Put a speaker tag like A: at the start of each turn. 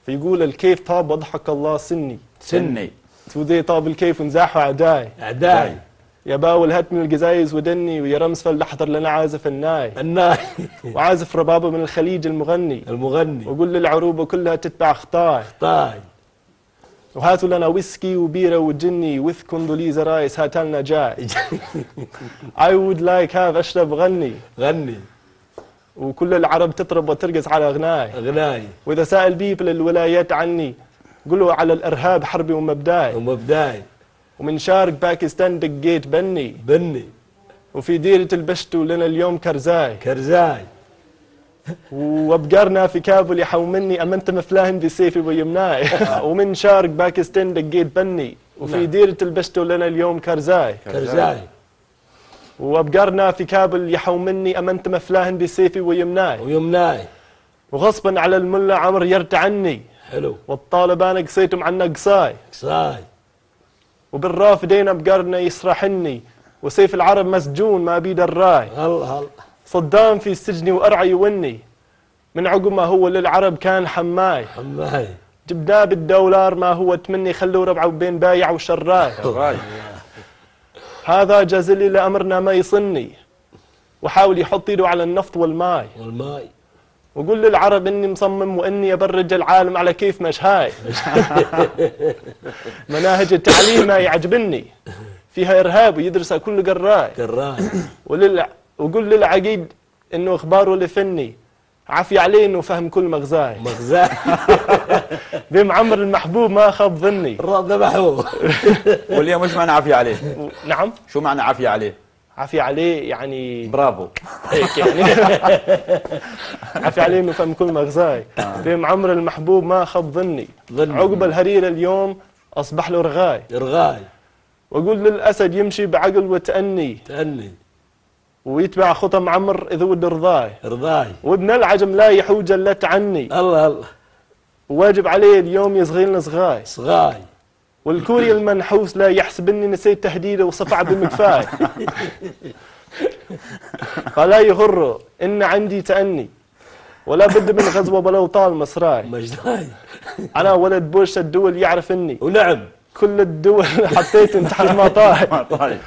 A: فيقول الكيف طاب وضحك الله
B: سني
A: وذي طاب الكيف ونزاحوا أعداي يا باول هات من القزايز ودني ويا رمز فلنحضر لنا عازف الناي وعازف ربابة من الخليج المغني وقول للعروبة كلها تتبع خطاي وهاتوا لنا ويسكي وبيرة وجني with كوندوليزا رايس هاتلنا جاي I would like have أشرب غني وكل العرب تطرب وترقص على أغناي وإذا سأل بيبل الولايات عني قولوا على الإرهاب حربي ومبداي ومن شارق باكستان دقيت بني وفي ديرة البشتو لنا اليوم كرزاي وابقرنا في كابل يحومني أمنت مفلاهن بسيفي ويمناي ومن شارق باكستان دقيت بني وفي ديرة البشتو لنا اليوم كرزاي وابقرنا في كابل يحومني أمنت مفلاهن بسيفي ويمناي وغصبا على الملا عمر يرتعني
C: حلو
A: والطالبان قصيتم عنا قصاي وبالرافدين ابقرنا يسرحني وسيف العرب مسجون ما بيد الراي
C: الله
A: صدام في السجن وأرعى يوني من عقب ما هو للعرب كان حماي جبناه بالدولار ما هو تمني خلوا ربعه بين بايع وشراي هذا جازلي لأمرنا ما يصني وحاول يحط ايده على النفط والماي وقول للعرب اني مصمم واني ابرج العالم على كيف مشهاي مناهج التعليم ما يعجبني فيها ارهاب ويدرسها كل قراي وقول للعقيد انه اخباره لفني عافية عليه انه فهم كل مغزاي بمعمر المحبوب ما خاب ظني
B: الرب ذبحوه واليوم ايش معنى عافية عليه؟
A: نعم
B: شو معنى عافية عليه؟
A: عافية عليه يعني
B: برافو
A: هيك يعني عافية عليه انه فهم كل مغزاي بمعمر المحبوب ما خاب ظني عقب الهرير اليوم اصبح له رغاي واقول للاسد يمشي بعقل وتأني ويتبع خطى معمر اذا ود رضاي وابن العجم لا يحوج الا عني
C: الله
A: وواجب عليه اليوم يصغي لنا
C: صغاي
A: والكوري المنحوس لا يحسب اني نسيت تهديده وصفع بمكفاي فلا يغره ان عندي تأني ولا بد من غزوه ولو طال مصراي انا ولد بوش الدول يعرف اني
C: ونعم
A: كل الدول حطيت تحت ما طاي